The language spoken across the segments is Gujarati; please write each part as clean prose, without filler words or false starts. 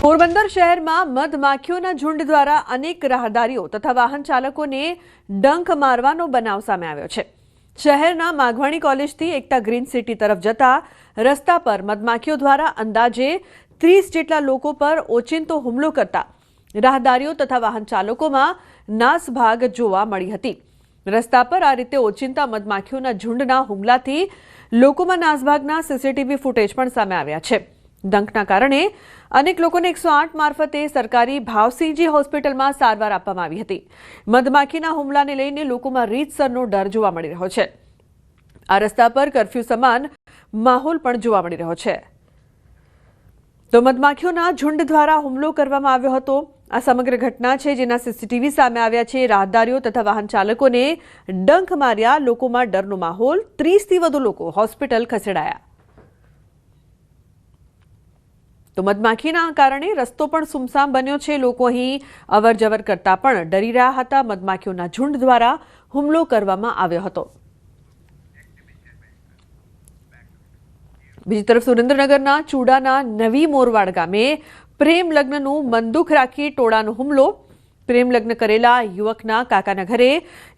પોરબંદર શહેરમાં મધમાખીઓના ઝુંડ દ્વારા અનેક રાહદારીઓ તથા વાહન ચાલકોને ડંખ મારવાનો બનાવ સામે આવ્યો છે। શહેરના માઘવાણી કોલેજથી એકતા ગ્રીન સિટી તરફ જતા રસ્તા પર મધમાખીઓ દ્વારા અંદાજે 30 જેટલા લોકો પર ઓચિંતો હુમલો કરતા રાહદારીઓ તથા વાહન ચાલકોમાં નાસભાગ જોવા મળી હતી। રસ્તા પર આ રીતે ઓચિંતા મધમાખીઓના ઝુંડના હુમલાથી લોકોમાં નાસભાગના સીસીટીવી ફૂટેજ પણ સામે આવ્યા છે। ડંખના કારણે અનેક લોકોને 108 મારફતે સરકારી ભાવસિંહજી હોસ્પિટલમાં સારવાર આપવામાં આવી હતી। મધમાખીના હુમલાને લઈને લોકોમાં રીતસરનો ડર જોવા મળી રહ્યો છે। આ રસ્તા પર કર્ફ્યુ સમાન માહોલ પણ જોવા મળી રહ્યો છે। તો મધમાખીઓના ઝુંડ દ્વારા હુમલો કરવામાં આવ્યો હતો। આ સમગ્ર ઘટના છે જેના સીસીટીવી સામે આવ્યા છે। રાહદારીઓ તથા વાહન ચાલકોને ડંખ માર્યા, લોકોમાં ડરનો માહોલ, 30 થી વધુ લોકો હોસ્પિટલ ખસેડાયા। તો મધમાખીના કારણે રસ્તો પણ સુમસામ બન્યો છે। લોકો અહીં અવરજવર કરતા પણ ડરી રહ્યા હતા। મધમાખીઓના ઝુંડ દ્વારા હુમલો કરવામાં આવ્યો હતો। બીજી તરફ સુરેન્દ્રનગરના ચૂડાના નવી મોરવાડ ગામે પ્રેમ લગ્નનું મનદુખ રાખી ટોળાનો હુમલો। પ્રેમ લગ્ન કરેલા યુવકના કાકાના ઘરે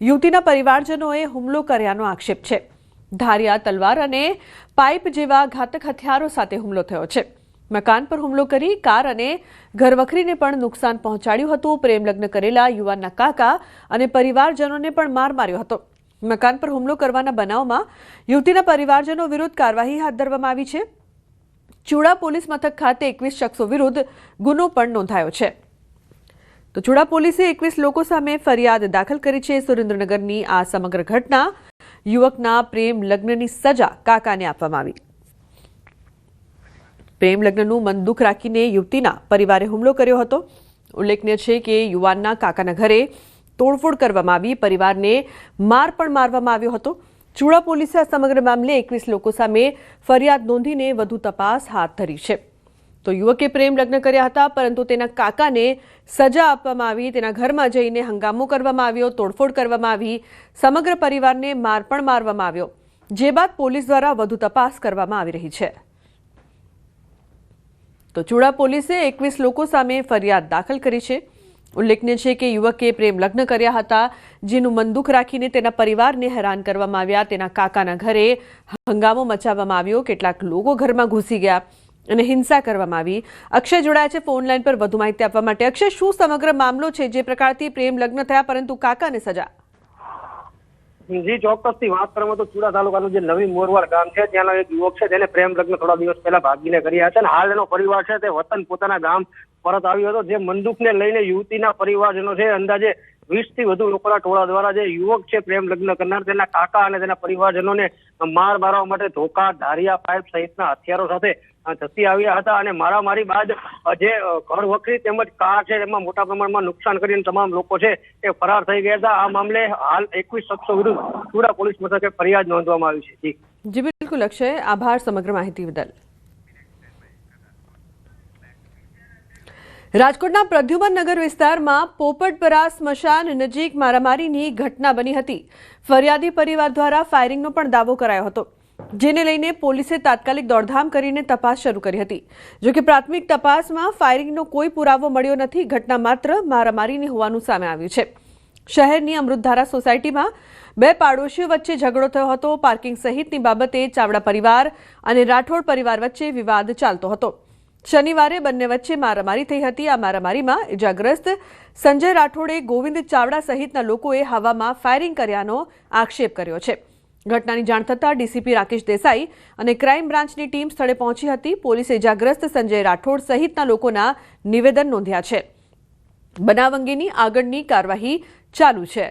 યુવતીના પરિવારજનોએ હુમલો કર્યાનો આક્ષેપ છે। ધારિયા, તલવાર અને પાઇપ જેવા ઘાતક હથિયારો સાથે હુમલો થયો છે। મકાન પર હુમલો કરી કાર અને ઘરવખરીને પણ નુકસાન પહોંચાડ્યું હતું। પ્રેમ લગ્ન કરેલા યુવાનના કાકા અને પરિવારજનોને પણ માર માર્યો હતો। મકાન પર હુમલો કરવાના બનાવમાં યુવતીના પરિવારજનો વિરુદ્ધ કાર્યવાહી હાથ ધરવામાં આવી છે। ચૂડા પોલીસ મથક ખાતે 21 શખ્સો વિરુદ્ધ ગુનો પણ નોંધાયો છે। તો ચૂડા પોલીસે 21 લોકો સામે ફરિયાદ દાખલ કરી છે। સુરેન્દ્રનગરની આ સમગ્ર ઘટના યુવકના પ્રેમ લગ્નની સજા કાકાને આપવામાં આવી। પ્રેમ લગ્નનું મનદુખ રાખીને યુવતીના પરિવારે હુમલો કર્યો હતો। ઉલ્લેખનીય છે કે યુવાનના કાકાના ઘરે તોડફોડ કરવામાં આવી, પરિવારને માર પણ મારવામાં આવ્યો હતો। ચૂડા પોલીસે આ સમગ્ર મામલે 21 લોકો સામે ફરિયાદ નોંધીને વધુ તપાસ હાથ ધરી છે। તો યુવકે પ્રેમ લગ્ન કર્યા હતા, પરંતુ તેના કાકાને સજા આપવામાં આવી। તેના ઘરમાં જઈને હંગામો કરવામાં આવ્યો, તોડફોડ કરવામાં આવી, સમગ્ર પરિવારને માર પણ મારવામાં આવ્યો, જે બાદ પોલીસ દ્વારા વધુ તપાસ કરવામાં આવી રહી છે। તો ચૂડા પોલીસે 21 લોકો સામે ફરિયાદ દાખલ કરી છે। ઉલ્લેખનીય છે કે યુવકે પ્રેમ લગ્ન કર્યા હતા, જેનું મનદુખ રાખીને તેના પરિવારને હેરાન કરવામાં આવ્યા। તેના કાકાના ઘરે હંગામો મચાવવામાં આવ્યો, કેટલાક લોકો ઘરમાં ઘૂસી ગયા અને હિંસા કરવામાં આવી। અક્ષય જોડાયા છે ફોન લાઈન પર વધુ માહિતી આપવા માટે। અક્ષય, શું સમગ્ર મામલો છે જે પ્રકારથી પ્રેમ લગ્ન થયા પરંતુ કાકાને સજા? જી, ચોક્કસથી વાત કરવામાં તો ચૂડા તાલુકાનું જે નવી મોરવાડ ગામ છે ત્યાંનો એક યુવક છે જેને પ્રેમ લગ્ન થોડા દિવસ પહેલા ભાગીને કર્યા છે અને હાલ એનો પરિવાર છે તે વતન પોતાના ગામ પરત આવ્યો હતો। જે મનદુખને લઈને યુવતીના પરિવારજનો છે અંદાજે 20 થી વધુ લોકોના ટોળા દ્વારા જે યુવક છે પ્રેમ લગ્ન કરનાર તેના કાકા અને તેના પરિવારજનોને માર મારવા માટે ધોકા, ધારિયા, પાઇપ સહિતના હથિયારો સાથે ધસી આવ્યા હતા અને મારામારી બાદ જે ઘર વખરી તેમજ કાર છે એમાં મોટા પ્રમાણમાં નુકસાન કરીને તમામ લોકો છે એ ફરાર થઈ ગયા હતા। આ મામલે હાલ 21 શખ્સો વિરુદ્ધ ચૂડા પોલીસ મથકે ફરિયાદ નોંધવામાં આવી છે। જી બિલકુલ અક્ષય, આભાર સમગ્ર માહિતી બદલ। રાજકોટના પ્રદ્યુમન નગર વિસ્તારમાં પોપટપરા સ્મશાન નજીક મારામારીની ઘટના બની હતી। ફરિયાદી પરિવાર દ્વારા ફાયરિંગનો પણ દાવો કરાયો હતો, જેને લઈને પોલીસે તાત્કાલિક દોડધામ કરીને તપાસ શરૂ કરી હતી। જોકે પ્રાથમિક તપાસમાં ફાયરિંગનો કોઈ પુરાવો મળ્યો નથી। ઘટના માત્ર મારામારીની હોવાનું સામે આવ્યું છે। શહેરની અમૃતધારા સોસાયટીમાં બે પાડોશીઓ વચ્ચે ઝઘડો થયો હતો। પાર્કિંગ સહિતની બાબતે ચાવડા પરિવાર અને રાઠોડ પરિવાર વચ્ચે વિવાદ ચાલતો હતો। શનિવારે બંને વચ્ચે મારામારી થઈ હતી। આ મારામારીમાં ઇજાગ્રસ્ત સંજય રાઠોડે ગોવિંદ ચાવડા સહિતના લોકોએ હવામાં ફાયરિંગ કર્યાનો આક્ષેપ કર્યો છે। ઘટનાની જાણ થતાં ડીસીપી રાકેશ દેસાઈ અને ક્રાઇમ બ્રાન્ચની ટીમ સ્થળે પહોંચી હતી। પોલીસે ઇજાગ્રસ્ત સંજય રાઠોડ સહિતના લોકોના નિવેદન નોંધ્યા છે। બનાવ અંગેની આગળની કાર્યવાહી ચાલુ છે।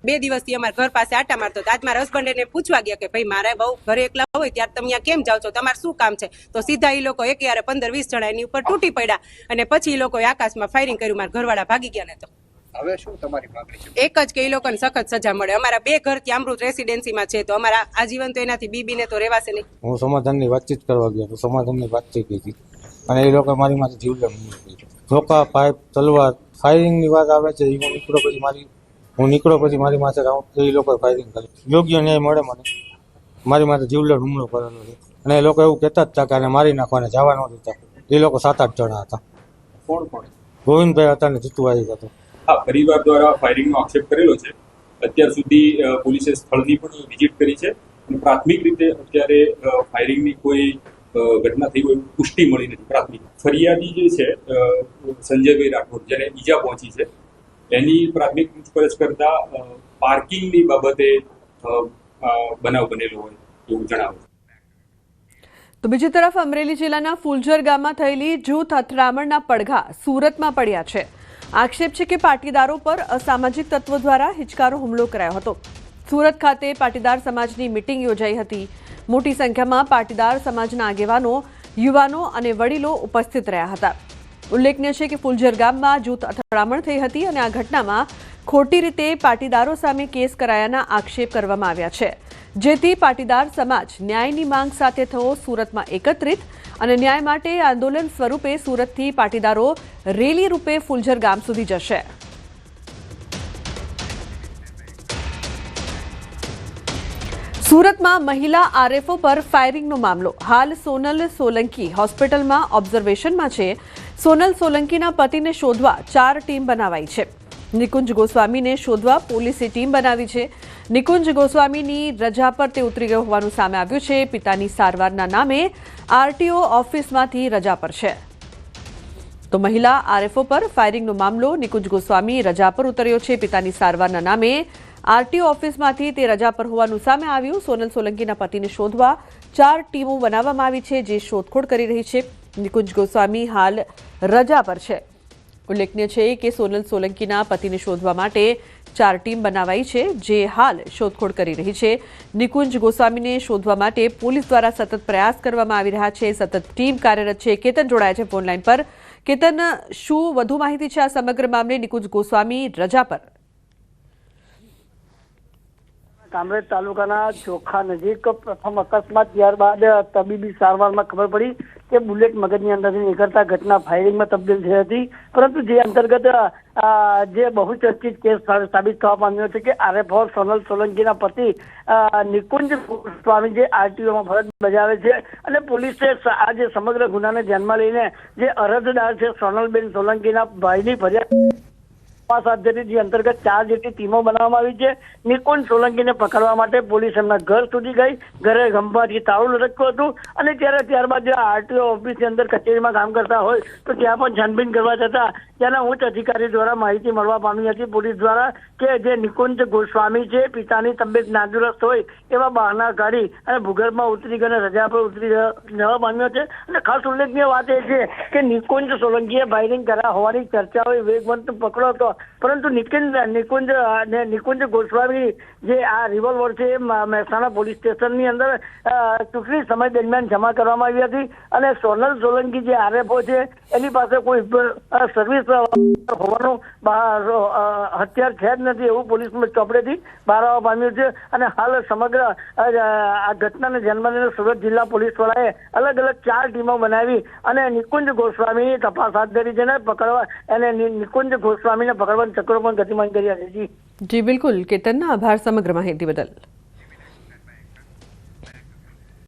2 દિવસથી અમારા ઘર પાસે આટા મારતો હતો। આજ મારા હસબન્ડ એને પૂછવા ગયા કે ભાઈ મારે બહુ ઘરે એકલા હોય ત્યારે તમે અહીંયા કેમ જાવ છો, તમારે શું કામ છે? તો સીધા એ લોકો એક યારે 15-20 જણા એની ઉપર તૂટી પડ્યા અને પછી એ લોકોએ આકાશમાં ફાયરિંગ કર્યું। મારા ઘરવાળા ભાગી ગયા ને તો હવે શું તમારી માંગણી છે? એક જ કે એ લોકોને સખત સજા મળે। અમારા 2 ઘર ત્યાં અમૃત રેસિડેન્સીમાં છે, તો અમારા આજીવન તો એનાથી બીબીને તો રહેવાશે નહીં। હું સમાધાનની વાતચીત કરવા ગયો તો સમાધાનની વાતચીત હતી અને એ લોકો મારી માથે જીવલેણ હુમલો કર્યો। ધોકા, પાઇપ, તલવાર, ફાયરિંગની વાત આવે છે। હું નીકળો પછી મારી માથે એ લોકોએ ફાયરિંગ કર્યું। યોગ્ય ન્યાય મળે મને, મારી માથે જીવલેણ હુમલો કરેલો છે અને એ લોકો એવું કહેતા જ હતા કે આને મારી નાખવાને જવા ન દેતા. એ લોકો 7-8 જણા હતા. કોણ કોણ? ગોવિંદભાઈ હતા ને જીતુભાઈ હતો. હા, પરિવાર દ્વારા ફાયરિંગનો આક્ષેપ કરેલો છે. અત્યાર સુધી પોલીસે સ્થળની પણ વિઝિટ કરી છે અને પ્રાથમિક રીતે અત્યારે ફાયરિંગની કોઈ ઘટના થઈ હોય પુષ્ટિ મળી નથી. પ્રાથમિક ફરિયાદી જે છે સંજયભાઈ રાઠોડ, જેને ઈજા પહોંચી છે, એની પ્રાથમિક પૂછપરછ કરતા પાર્કિંગની બાબતે બનાવ બનેલો હોય એવું જણાવે છે. તો બીજી તરફ અમરેલી જિલ્લાના ફુલઝર ગામમાં થયેલી જૂથ અથડામણના પડઘા સુરતમાં પડ્યા છે. આક્ષેપ છે કે પાટીદારો પર અસામાજિક તત્વો દ્વારા હિચકારો હુમલો કરાયો હતો. સુરત ખાતે પાટીદાર સમાજની મીટિંગ યોજાઈ હતી. મોટી સંખ્યામાં પાટીદાર સમાજના આગેવાનો, યુવાનો અને વડીલો ઉપસ્થિત રહ્યા હતા. ઉલ્લેખનીય છે કે ફુલઝર ગામમાં જૂથ અથડામણ થઈ હતી અને આ ઘટનામાં ખોટી રીતે પાટીદારો સામે કેસ કરાયાના આક્ષેપ કરવામાં આવ્યા છે. જેથી પાટીદાર સમાજ ન્યાયની માંગ સાથે થયો સુરતમાં એકત્રિત અને ન્યાય માટે આંદોલન સ્વરૂપે સુરતથી પાટીદારો રેલી રૂપે ફુલઝર ગામ સુધી જશે. સુરતમાં મહિલા આરએફઓ પર ફાયરિંગનો મામલો. હાલ સોનલ સોલંકી હોસ્પિટલમાં ઓબ્ઝર્વેશનમાં છે. સોનલ સોલંકીના પતિને શોધવા 4 ટીમ બનાવાઈ છે. નિકુંજ ગોસ્વામીને શોધવા પોલીસે ટીમ બનાવી છે. નિકુંજ ગોસ્વામીની રજા પર તે ઉતરી ગયો હોવાનું સામે આવ્યું છે. પિતાની સારવારના નામે આરટીઓ ઓફિસમાંથી રજા પર છે. તો મહિલા આરએફઓ પર ફાયરિંગનો મામલો. નિકુંજ ગોસ્વામી રજા પર ઉતર્યો છે. પિતાની સારવારના નામે આરટીઓ ઓફિસમાંથી તે રજા પર હોવાનું સામે આવ્યું. સોનલ સોલંકીના પતિને શોધવા 4 ટીમો બનાવવામાં આવી છે, જે શોધખોળ કરી રહી છે. નિકુંજ ગોસ્વામી હાલ રજા પર છે. ઉલ્લેખનીય છે કે સોનલ સોલંકીના પતિને શોધવા માટે 4 ટીમ બનાવાઈ છે, જે હાલ શોધખોળ કરી રહી છે. નિકુંજ ગોસ્વામીને શોધવા માટે પોલીસ દ્વારા સતત પ્રયાસ કરવામાં આવી રહ્યા છે. સતત ટીમ કાર્યરત છે. કેતન જોડાયા છે ફોનલાઈન પર. કેતન, શું વધુ માહિતી છે આ સમગ્ર મામલે? નિકુંજ ગોસ્વામી રજા પર. કામરેજ તાલુકાના ચોખા નજીક પ્રથમ અકસ્માત, ત્યારબાદ તબીબી સારવારમાં ખબર પડી કે બુલેટ મગજની અંદરથી નીકળતા ઘટના ફાયરિંગમાં તબદીલ થઈ હતી. પરંતુ જે અંતર્ગત જે બહુ ચર્ચિત કેસ સાબિત થવા પામ્યો છે કે આરએફઓ સોનલ સોલંકીના પતિ નિકુંજ ગોસ્વામી જે આરટીઓમાં ફરજ બજાવે છે અને પોલીસે આ જે સમગ્ર ગુનાને ધ્યાનમાં લઈને જે અરજદાર છે સોનલબેન સોલંકીના ભાઈની ફરિયાદ જે અંતર્ગત 4 જેટલી ટીમો બનાવવામાં આવી છે. નિકુંજ સોલંકીને પકડવા માટે પોલીસ એમના ઘર સુધી ગઈ. ઘરે ગંભાથી તાળું લટક્યું હતું અને ત્યારબાદ આરટીઓ ઓફિસની અંદર કચેરીમાં કામ કરતા હોય તો ત્યાં પણ છાનબીન કરવા જતા ત્યાંના ઉચ્ચ અધિકારી દ્વારા માહિતી મળવા પામી હતી પોલીસ દ્વારા કે જે નિકુંજ ગોસ્વામી છે, પિતાની તબિયત નાદુરસ્ત હોય એવા બહાના કાઢી અને ભૂગર્ભમાં ઉતરી ગઈ અને રજા પર ઉતરી જવા પામ્યો છે. અને ખાસ ઉલ્લેખનીય વાત એ છે કે નિકુંજ સોલંકીએ ફાયરિંગ કર્યા હોવાની ચર્ચાઓ વેગવંત પકડો હતો, પરંતુ નિકુંજ ગોસ્વામી જે આ રિવોલ્વર છે એ મહેસાણા પોલીસ સ્ટેશનની અંદર ચૂંટણી સમય દરમિયાન જમા કરવામાં આવી હતી અને સોનલ સોલંકી જે આરએફઓ છે એની પાસે કોઈ સર્વિસ હોવાનું હથિયાર છે જ નથી એવું પોલીસ ચોપડેથી બહાર આવવા પામ્યું છે. અને હાલ સમગ્ર આ ઘટનાને ધ્યાનમાં લઈને સુરત જિલ્લા પોલીસ વડાએ અલગ અલગ 4 ટીમો બનાવી અને નિકુંજ ગોસ્વામીની તપાસ હાથ ધરી છે ને પકડવા અને નિકુંજ ગોસ્વામીને પકડવાના ચક્રો પણ ગતિમાન કર્યા છે. જી બિલકુલ કેતનના આભાર સમગ્ર માહિતી બદલ.